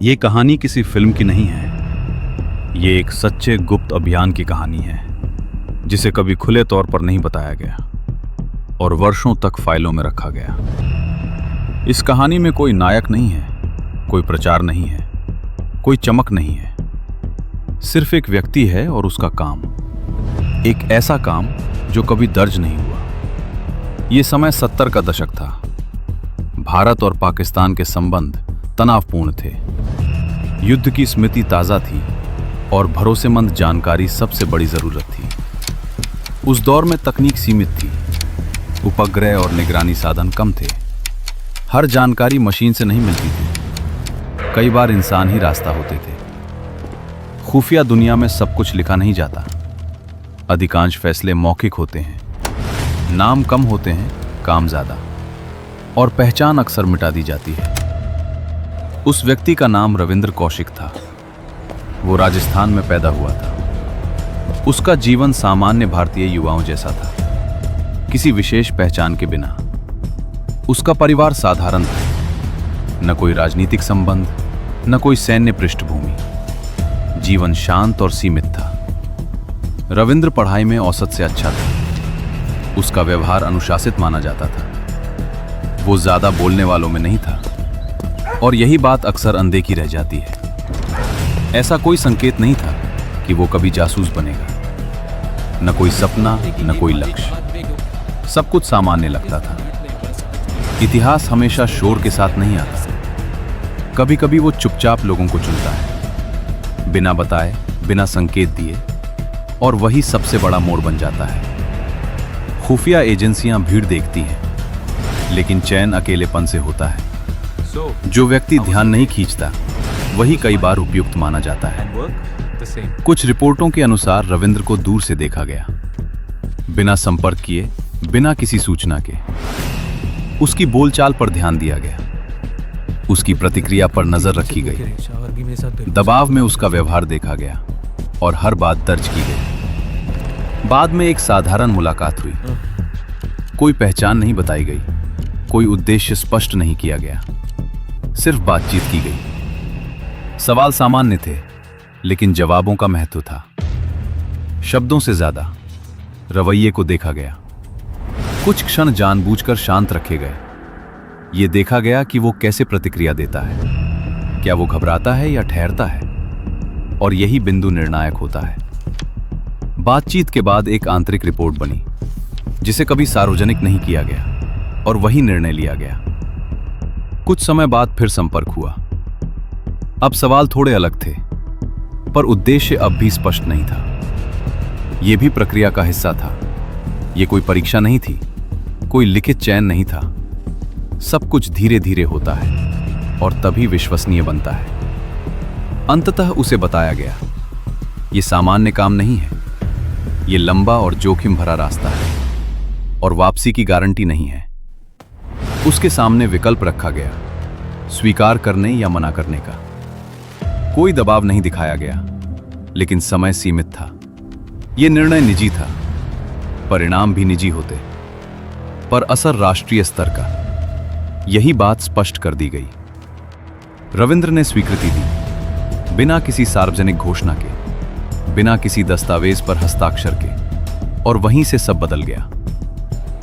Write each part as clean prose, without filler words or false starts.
ये कहानी किसी फिल्म की नहीं है। ये एक सच्चे गुप्त अभियान की कहानी है जिसे कभी खुले तौर पर नहीं बताया गया और वर्षों तक फाइलों में रखा गया। इस कहानी में कोई नायक नहीं है, कोई प्रचार नहीं है, कोई चमक नहीं है। सिर्फ एक व्यक्ति है और उसका काम, एक ऐसा काम जो कभी दर्ज नहीं हुआ। ये समय 70 का दशक था। भारत और पाकिस्तान के संबंध तनावपूर्ण थे। युद्ध की स्मृति ताज़ा थी और भरोसेमंद जानकारी सबसे बड़ी ज़रूरत थी। उस दौर में तकनीक सीमित थी, उपग्रह और निगरानी साधन कम थे। हर जानकारी मशीन से नहीं मिलती थी, कई बार इंसान ही रास्ता होते थे। खुफिया दुनिया में सब कुछ लिखा नहीं जाता। अधिकांश फैसले मौखिक होते हैं, नाम कम होते हैं, काम ज़्यादा, और पहचान अक्सर मिटा दी जाती है। उस व्यक्ति का नाम रविंद्र कौशिक था। वो राजस्थान में पैदा हुआ था। उसका जीवन सामान्य भारतीय युवाओं जैसा था, किसी विशेष पहचान के बिना। उसका परिवार साधारण था, न कोई राजनीतिक संबंध, न कोई सैन्य पृष्ठभूमि। जीवन शांत और सीमित था। रविंद्र पढ़ाई में औसत से अच्छा था। उसका व्यवहार अनुशासित माना जाता था। वो ज्यादा बोलने वालों में नहीं था और यही बात अक्सर अनदेखी रह जाती है। ऐसा कोई संकेत नहीं था कि वो कभी जासूस बनेगा। न कोई सपना, न कोई लक्ष्य। सब कुछ सामान्य लगता था। इतिहास हमेशा शोर के साथ नहीं आता। कभी कभी वो चुपचाप लोगों को चुनता है, बिना बताए, बिना संकेत दिए, और वही सबसे बड़ा मोड़ बन जाता है। खुफिया एजेंसियां भीड़ देखती हैं, लेकिन चैन अकेलेपन से होता है। जो व्यक्ति ध्यान नहीं खींचता वही कई बार उपयुक्त माना जाता है। कुछ रिपोर्टों के अनुसार रविंद्र को दूर से देखा गया, बिना संपर्क किए, बिना किसी सूचना के। उसकी बोलचाल पर ध्यान दिया गया, उसकी प्रतिक्रिया पर नजर रखी गई। दबाव में उसका व्यवहार देखा गया और हर बात दर्ज की गई। बाद में एक साधारण मुलाकात हुई। कोई पहचान नहीं बताई गई, कोई उद्देश्य स्पष्ट नहीं किया गया, सिर्फ बातचीत की गई। सवाल सामान्य थे, लेकिन जवाबों का महत्व था। शब्दों से ज्यादा रवैये को देखा गया। कुछ क्षण जानबूझकर शांत रखे गए। यह देखा गया कि वो कैसे प्रतिक्रिया देता है। क्या वो घबराता है या ठहरता है? और यही बिंदु निर्णायक होता है। बातचीत के बाद एक आंतरिक रिपोर्ट बनी, जिसे कभी सार्वजनिक नहीं किया गया, और वही निर्णय लिया गया। कुछ समय बाद फिर संपर्क हुआ। अब सवाल थोड़े अलग थे, पर उद्देश्य अब भी स्पष्ट नहीं था। यह भी प्रक्रिया का हिस्सा था। यह कोई परीक्षा नहीं थी, कोई लिखित चयन नहीं था। सब कुछ धीरे धीरे होता है और तभी विश्वसनीय बनता है। अंततः उसे बताया गया, यह सामान्य काम नहीं है, यह लंबा और जोखिम भरा रास्ता है और वापसी की गारंटी नहीं है। उसके सामने विकल्प रखा गया, स्वीकार करने या मना करने का। कोई दबाव नहीं दिखाया गया, लेकिन समय सीमित था। यह निर्णय निजी था, परिणाम भी निजी होते, पर असर राष्ट्रीय स्तर का। यही बात स्पष्ट कर दी गई। रविंद्र ने स्वीकृति दी, बिना किसी सार्वजनिक घोषणा के, बिना किसी दस्तावेज पर हस्ताक्षर के, और वहीं से सब बदल गया।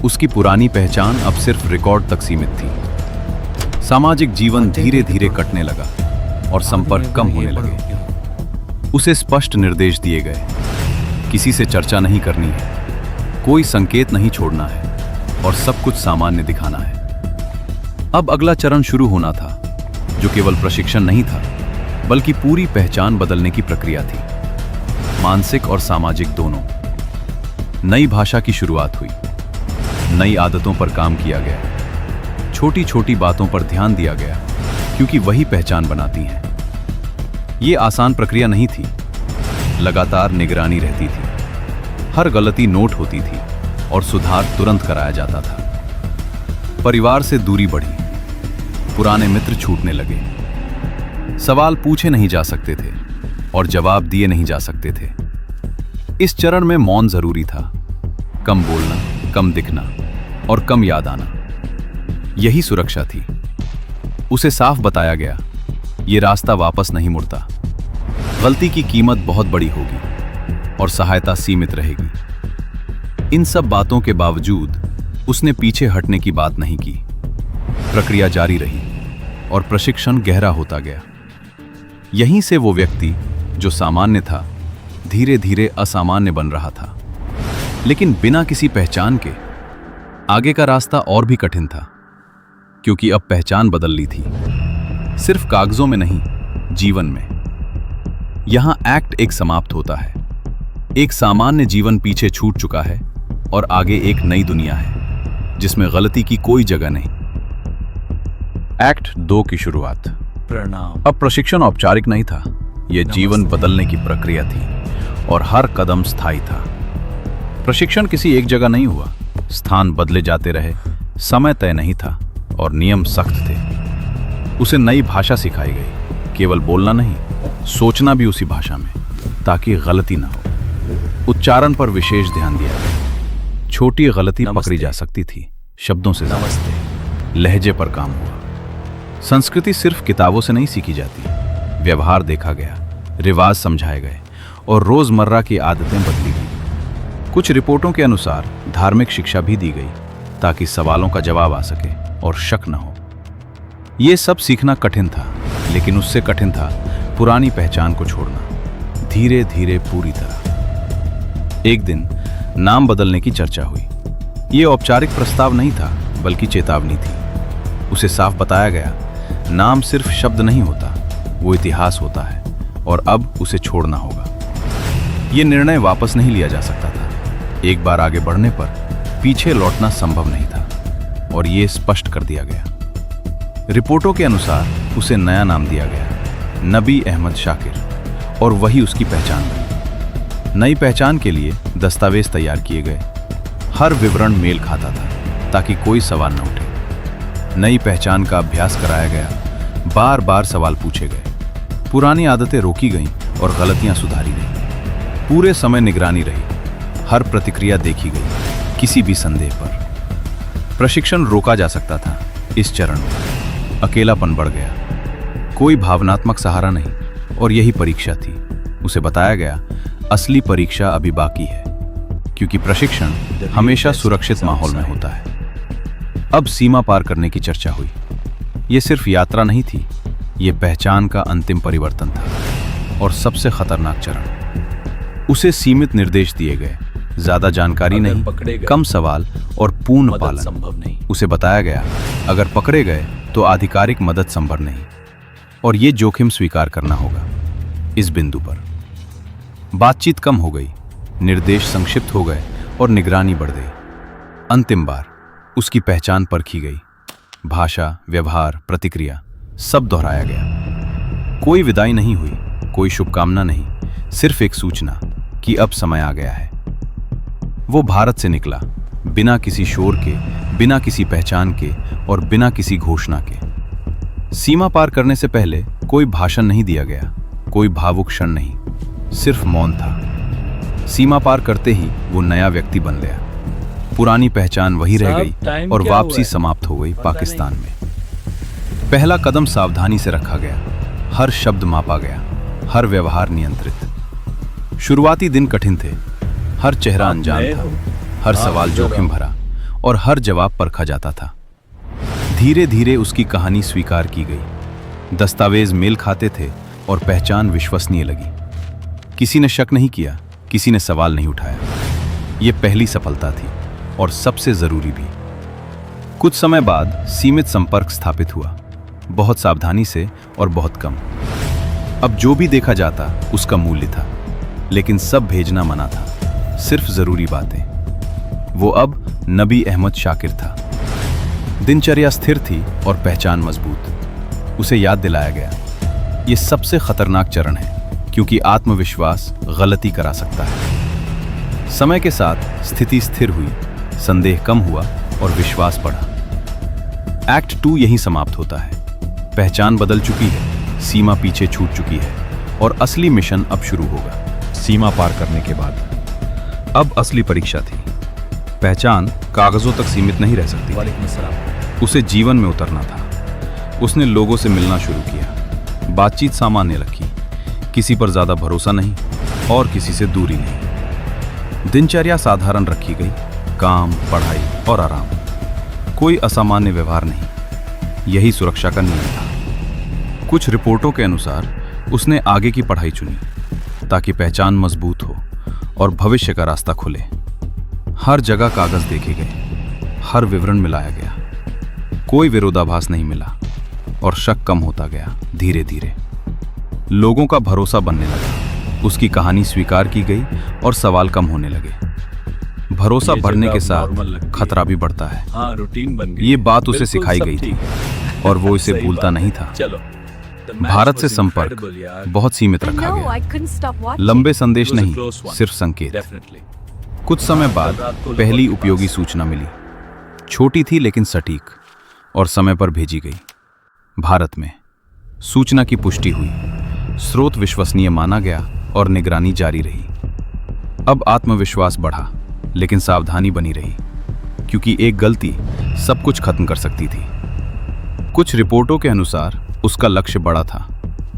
उसकी पुरानी पहचान अब सिर्फ रिकॉर्ड तक सीमित थी। सामाजिक जीवन धीरे धीरे कटने लगा और संपर्क कम होने लगे। उसे स्पष्ट निर्देश दिए गए, किसी से चर्चा नहीं करनी है, कोई संकेत नहीं छोड़ना है, और सब कुछ सामान्य दिखाना है। अब अगला चरण शुरू होना था, जो केवल प्रशिक्षण नहीं था, बल्कि पूरी पहचान बदलने की प्रक्रिया थी, मानसिक और सामाजिक दोनों। नई भाषा की शुरुआत हुई, नई आदतों पर काम किया गया, छोटी छोटी बातों पर ध्यान दिया गया, क्योंकि वही पहचान बनाती हैं। ये आसान प्रक्रिया नहीं थी। लगातार निगरानी रहती थी, हर गलती नोट होती थी और सुधार तुरंत कराया जाता था। परिवार से दूरी बढ़ी, पुराने मित्र छूटने लगे, सवाल पूछे नहीं जा सकते थे और जवाब दिए नहीं जा सकते थे। इस चरण में मौन जरूरी था, कम बोलना, कम दिखना और कम याद आना। यही सुरक्षा थी। उसे साफ बताया गया, ये रास्ता वापस नहीं मुड़ता। गलती की कीमत बहुत बड़ी होगी और सहायता सीमित रहेगी। इन सब बातों के बावजूद उसने पीछे हटने की बात नहीं की। प्रक्रिया जारी रही और प्रशिक्षण गहरा होता गया। यहीं से वो व्यक्ति जो सामान्य था धीरे धीरे असामान्य बन रहा था। लेकिन बिना किसी पहचान के आगे का रास्ता और भी कठिन था, क्योंकि अब पहचान बदल ली थी, सिर्फ कागजों में नहीं, जीवन में। यहां एक्ट एक समाप्त होता है। एक सामान्य जीवन पीछे छूट चुका है और आगे एक नई दुनिया है जिसमें गलती की कोई जगह नहीं। एक्ट 2 की शुरुआत। प्रणाम। अब प्रशिक्षण औपचारिक नहीं था, यह जीवन बदलने की प्रक्रिया थी और हर कदम स्थायी था। प्रशिक्षण किसी एक जगह नहीं हुआ, स्थान बदले जाते रहे, समय तय नहीं था और नियम सख्त थे। उसे नई भाषा सिखाई गई, केवल बोलना नहीं, सोचना भी उसी भाषा में, ताकि गलती ना हो। उच्चारण पर विशेष ध्यान दिया गया। छोटी गलती पकड़ी जा सकती थी, शब्दों से ज्यादा। लहजे पर काम हुआ। संस्कृति सिर्फ किताबों से नहीं सीखी जाती, व्यवहार देखा गया, रिवाज समझाए गए और रोजमर्रा की आदतें बदली गई। कुछ रिपोर्टों के अनुसार धार्मिक शिक्षा भी दी गई ताकि सवालों का जवाब आ सके और शक न हो। यह सब सीखना कठिन था, लेकिन उससे कठिन था पुरानी पहचान को छोड़ना, धीरे धीरे पूरी तरह। एक दिन नाम बदलने की चर्चा हुई। यह औपचारिक प्रस्ताव नहीं था, बल्कि चेतावनी थी। उसे साफ बताया गया, नाम सिर्फ शब्द नहीं होता, वो इतिहास होता है और अब उसे छोड़ना होगा। यह निर्णय वापस नहीं लिया जा सकता था। एक बार आगे बढ़ने पर पीछे लौटना संभव नहीं था और यह स्पष्ट कर दिया गया। रिपोर्टों के अनुसार उसे नया नाम दिया गया, नबी अहमद शाकिर, और वही उसकी पहचान बनी। नई पहचान के लिए दस्तावेज तैयार किए गए। हर विवरण मेल खाता था ताकि कोई सवाल न उठे। नई पहचान का अभ्यास कराया गया, बार बार सवाल पूछे गए। पुरानी आदतें रोकी गईं और गलतियां सुधारी गईं। पूरे समय निगरानी रही, हर प्रतिक्रिया देखी गई, किसी भी संदेह पर। प्रशिक्षण रोका जा सकता था। इस चरण में अकेलापन बढ़ गया, कोई भावनात्मक सहारा नहीं, और यही परीक्षा थी। उसे बताया गया, असली परीक्षा अभी बाकी है, क्योंकि प्रशिक्षण हमेशा सुरक्षित माहौल में होता है। अब सीमा पार करने की चर्चा हुई। यह सिर्फ यात्रा नहीं थी, यह पहचान का अंतिम परिवर्तन था और सबसे खतरनाक चरण। उसे सीमित निर्देश दिए गए, ज्यादा जानकारी नहीं, कम सवाल और पूर्ण पालन संभव नहीं। उसे बताया गया, अगर पकड़े गए तो आधिकारिक मदद संभव नहीं और यह जोखिम स्वीकार करना होगा। इस बिंदु पर बातचीत कम हो गई, निर्देश संक्षिप्त हो गए और निगरानी बढ़ गई। अंतिम बार उसकी पहचान परखी गई। भाषा, व्यवहार, प्रतिक्रिया सब दोहराया गया। कोई विदाई नहीं हुई, कोई शुभकामना नहीं, सिर्फ एक सूचना कि अब समय आ गया है। वो भारत से निकला, बिना किसी शोर के, बिना किसी पहचान के और बिना किसी घोषणा के। सीमा पार करने से पहले कोई भाषण नहीं दिया गया, कोई भावुक क्षण नहीं, सिर्फ मौन था। सीमा पार करते ही वो नया व्यक्ति बन गया। पुरानी पहचान वही रह गई और वापसी समाप्त हो गई पाकिस्तान में। पहला कदम सावधानी से रखा गया, हर शब्द मापा गया, हर व्यवहार नियंत्रित। शुरुआती दिन कठिन थे, हर चेहरा अनजान था, हर सवाल जोखिम भरा और हर जवाब परखा जाता था। धीरे धीरे उसकी कहानी स्वीकार की गई। दस्तावेज मेल खाते थे और पहचान विश्वसनीय लगी। किसी ने शक नहीं किया, किसी ने सवाल नहीं उठाया। यह पहली सफलता थी और सबसे जरूरी भी। कुछ समय बाद सीमित संपर्क स्थापित हुआ, बहुत सावधानी से और बहुत कम। अब जो भी देखा जाता उसका मूल्य था, लेकिन सब भेजना मना था, सिर्फ जरूरी बातें। वो अब नबी अहमद शाकिर था। दिनचर्या स्थिर थी और पहचान मजबूत। उसे याद दिलाया गया, यह सबसे खतरनाक चरण है, क्योंकि आत्मविश्वास गलती करा सकता है। समय के साथ स्थिति स्थिर हुई, संदेह कम हुआ और विश्वास बढ़ा। एक्ट 2 यहीं समाप्त होता है। पहचान बदल चुकी है, सीमा पीछे छूट चुकी है और असली मिशन अब शुरू होगा। सीमा पार करने के बाद अब असली परीक्षा थी। पहचान कागजों तक सीमित नहीं रह सकती, उसे जीवन में उतरना था। उसने लोगों से मिलना शुरू किया, बातचीत सामान्य रखी, किसी पर ज्यादा भरोसा नहीं और किसी से दूरी नहीं। दिनचर्या साधारण रखी गई, काम, पढ़ाई और आराम। कोई असामान्य व्यवहार नहीं। यही सुरक्षा का नियम था। कुछ रिपोर्टों के अनुसार उसने आगे की पढ़ाई चुनी ताकि पहचान मजबूत हो और भविष्य का रास्ता खुले। हर जगह कागज देखे गए, हर विवरण मिलाया गया। कोई विरोधाभास नहीं मिला और शक कम होता गया। धीरे धीरे लोगों का भरोसा बनने लगा। उसकी कहानी स्वीकार की गई और सवाल कम होने लगे। भरोसा बढ़ने के साथ खतरा भी बढ़ता है। हाँ, रूटीन बन गई। ये बात उसे सिखाई गई थी और वो इसे भूलता नहीं था। चलो, भारत से संपर्क बहुत सीमित रखा गया। लंबे संदेश नहीं, सिर्फ संकेत। कुछ समय बाद पहली उपयोगी सूचना मिली। छोटी थी लेकिन सटीक और समय पर भेजी गई। भारत में सूचना की पुष्टि हुई, स्रोत विश्वसनीय माना गया और निगरानी जारी रही। अब आत्मविश्वास बढ़ा, लेकिन सावधानी बनी रही, क्योंकि एक गलती सब कुछ खत्म कर सकती थी। कुछ रिपोर्टों के अनुसार उसका लक्ष्य बड़ा था,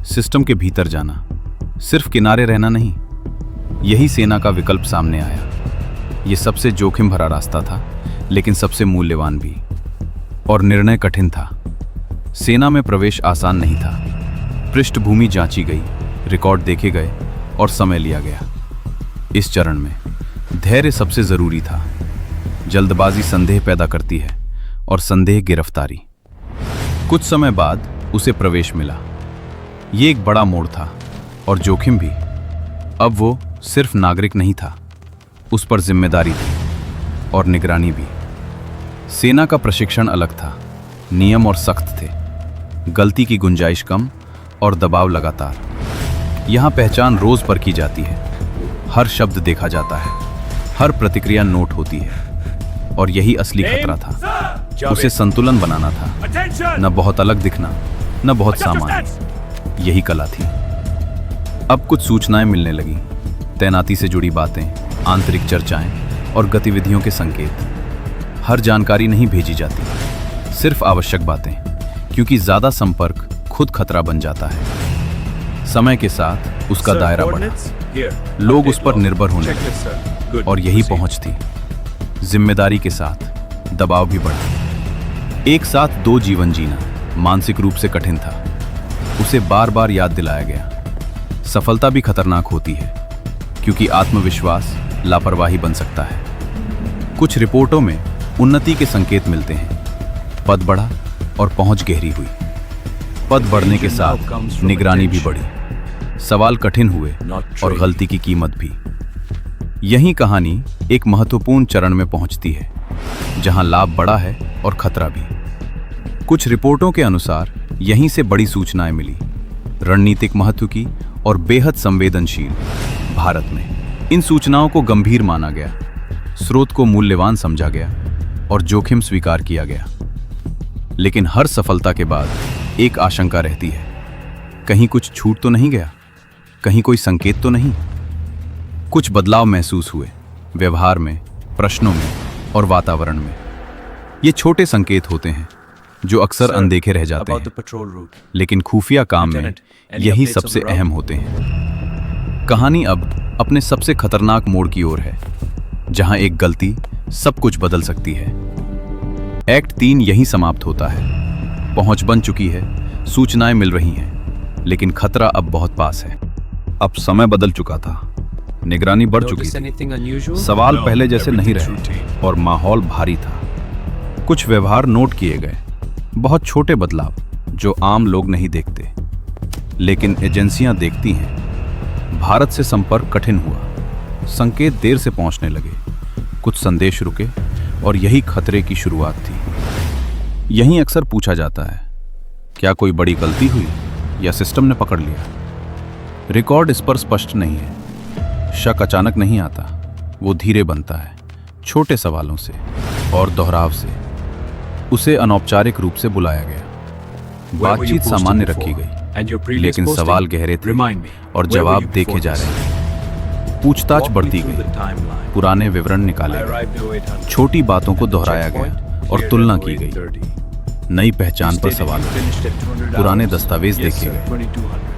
सिस्टम के भीतर जाना, सिर्फ किनारे रहना नहीं। यही सेना का विकल्प सामने आया। यह सबसे जोखिम भरा रास्ता था, लेकिन सबसे मूल्यवान भी। और निर्णय कठिन था। सेना में प्रवेश आसान नहीं था। पृष्ठभूमि जांची गई, रिकॉर्ड देखे गए और समय लिया गया। इस चरण में धैर्य सबसे जरूरी था। जल्दबाजी संदेह पैदा करती है और संदेह गिरफ्तारी। कुछ समय बाद उसे प्रवेश मिला। ये एक बड़ा मोड़ था और जोखिम भी। अब वो सिर्फ नागरिक नहीं था, उस पर जिम्मेदारी थी और निगरानी भी। सेना का प्रशिक्षण अलग था, नियम और सख्त थे, गलती की गुंजाइश कम और दबाव लगातार। यहाँ पहचान रोज पर की जाती है, हर शब्द देखा जाता है, हर प्रतिक्रिया नोट होती है। और यही असली खतरा था। उसे संतुलन बनाना था, न बहुत अलग दिखना, न बहुत सामान्य। यही कला थी। अब कुछ सूचनाएं मिलने लगी, तैनाती से जुड़ी बातें, आंतरिक चर्चाएं और गतिविधियों के संकेत। हर जानकारी नहीं भेजी जाती, सिर्फ आवश्यक बातें, क्योंकि ज्यादा संपर्क खुद खतरा बन जाता है। समय के साथ उसका दायरा बढ़ा, लोग उस पर निर्भर होने लगे और यही पहुंच थी। जिम्मेदारी के साथ दबाव भी बढ़ा। एक साथ दो जीवन जीना मानसिक रूप से कठिन था। उसे बार बार याद दिलाया गया, सफलता भी खतरनाक होती है, क्योंकि आत्मविश्वास लापरवाही बन सकता है। कुछ रिपोर्टों में उन्नति के संकेत मिलते हैं। पद बढ़ा और पहुंच गहरी हुई। पद बढ़ने के साथ निगरानी भी बढ़ी। सवाल कठिन हुए और गलती की कीमत भी। यही कहानी एक महत्वपूर्ण चरण में पहुंचती है, जहां लाभ बड़ा है और खतरा भी। कुछ रिपोर्टों के अनुसार यहीं से बड़ी सूचनाएं मिली, रणनीतिक महत्व की और बेहद संवेदनशील। भारत में इन सूचनाओं को गंभीर माना गया, स्रोत को मूल्यवान समझा गया और जोखिम स्वीकार किया गया। लेकिन हर सफलता के बाद एक आशंका रहती है, कहीं कुछ छूट तो नहीं गया, कहीं कोई संकेत तो नहीं। कुछ बदलाव महसूस हुए, व्यवहार में, प्रश्नों में और वातावरण में। ये छोटे संकेत होते हैं जो अक्सर अनदेखे रह जाते हैं, लेकिन खुफिया काम में यही सबसे अहम होते हैं। कहानी अब अपने सबसे खतरनाक मोड़ की ओर है, जहां एक गलती सब कुछ बदल सकती है। एक्ट 3 यहीं समाप्त होता है। पहुंच बन चुकी है, सूचनाएं मिल रही हैं, लेकिन खतरा अब बहुत पास है। अब समय बदल चुका था, निगरानी बढ़ चुकी थी, सवाल पहले जैसे नहीं रहे और माहौल भारी था। कुछ व्यवहार नोट किए गए, बहुत छोटे बदलाव जो आम लोग नहीं देखते, लेकिन एजेंसियां देखती हैं। भारत से संपर्क कठिन हुआ, संकेत देर से पहुंचने लगे, कुछ संदेश रुके और यही खतरे की शुरुआत थी। यहीं अक्सर पूछा जाता है, क्या कोई बड़ी गलती हुई या सिस्टम ने पकड़ लिया? रिकॉर्ड इस पर स्पष्ट नहीं है। शक अचानक नहीं आता, वो धीरे बनता है, छोटे सवालों से और दोहराव से। उसे अनौपचारिक रूप से बुलाया गया। बातचीत सामान्य रखी गई, लेकिन सवाल गहरे थे और जवाब देखे जा रहे थे। पूछताछ बढ़ती गई, पुराने विवरण निकाले गए, छोटी बातों को दोहराया गया और तुलना की गई। नई पहचान पर सवाल उठे, पुराने दस्तावेज देखे गए,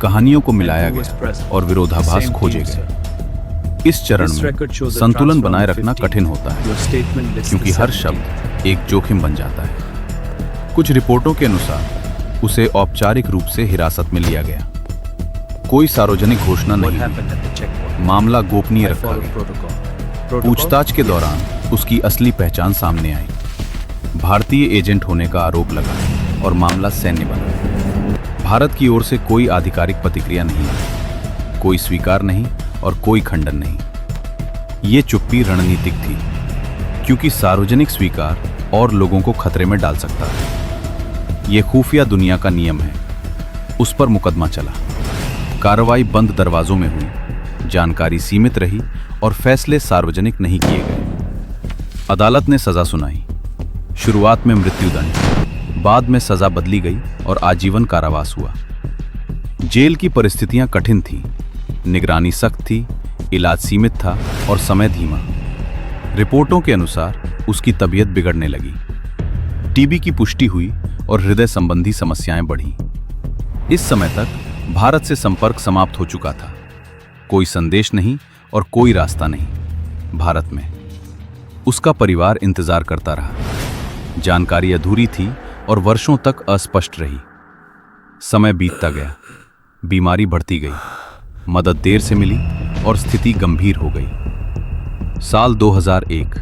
कहानियों को मिलाया गया और विरोधाभास खोजे गए। इस चरण में संतुलन बनाए रखना कठिन होता है, क्योंकि हर शब्द एक जोखिम बन जाता है। कुछ रिपोर्टों के अनुसार उसे औपचारिक रूप से हिरासत में लिया गया। कोई सार्वजनिक घोषणा नहीं हुई, मामला गोपनीय रखा गया। पूछताछ के दौरान उसकी असली पहचान सामने आई। भारतीय एजेंट होने का आरोप लगा और मामला सैन्य बना। भारत की ओर से कोई आधिकारिक प्रतिक्रिया नहीं आई, कोई स्वीकार नहीं और कोई खंडन नहीं। ये चुप्पी रणनीतिक थी, क्योंकि सार्वजनिक स्वीकार और लोगों को खतरे में डाल सकता है। ये खुफिया दुनिया का नियम है। उस पर मुकदमा चला। कार्रवाई बंद दरवाजों में हुई, जानकारी सीमित रही और फैसले सार्वजनिक नहीं किए गए। अदालत ने सजा सुनाई। शुरुआत में मृत्युदंड, बाद में सजा बदली गई और आजीवन कारावास हुआ। जेल की परिस्थितियां कठिन थीं, निगरानी सख्त थी, इलाज सीमित था और समय धीमा। रिपोर्टों के अनुसार उसकी तबीयत बिगड़ने लगी। टीबी की पुष्टि हुई और हृदय संबंधी समस्याएं बढ़ीं। इस समय तक भारत से संपर्क समाप्त हो चुका था। कोई संदेश नहीं और कोई रास्ता नहीं। भारत में उसका परिवार इंतजार करता रहा। जानकारी अधूरी थी और वर्षों तक अस्पष्ट रही। समय बीतता गया, बीमारी बढ़ती गई, मदद देर से मिली और स्थिति गंभीर हो गई। साल 2001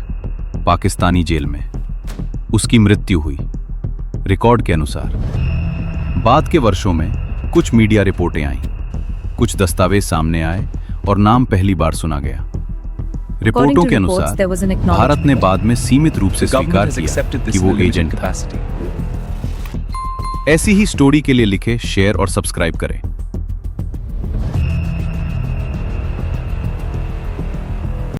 पाकिस्तानी जेल में उसकी मृत्यु हुई, रिकॉर्ड के अनुसार। बाद के वर्षों में कुछ मीडिया रिपोर्टें आईं, कुछ दस्तावेज सामने आए और नाम पहली बार सुना गया। रिपोर्टों के अनुसार भारत ने बाद में सीमित रूप से स्वीकार किया कि वो एजेंट था। ऐसी ही स्टोरी के लिए लिखें, शेयर और सब्सक्राइब करें।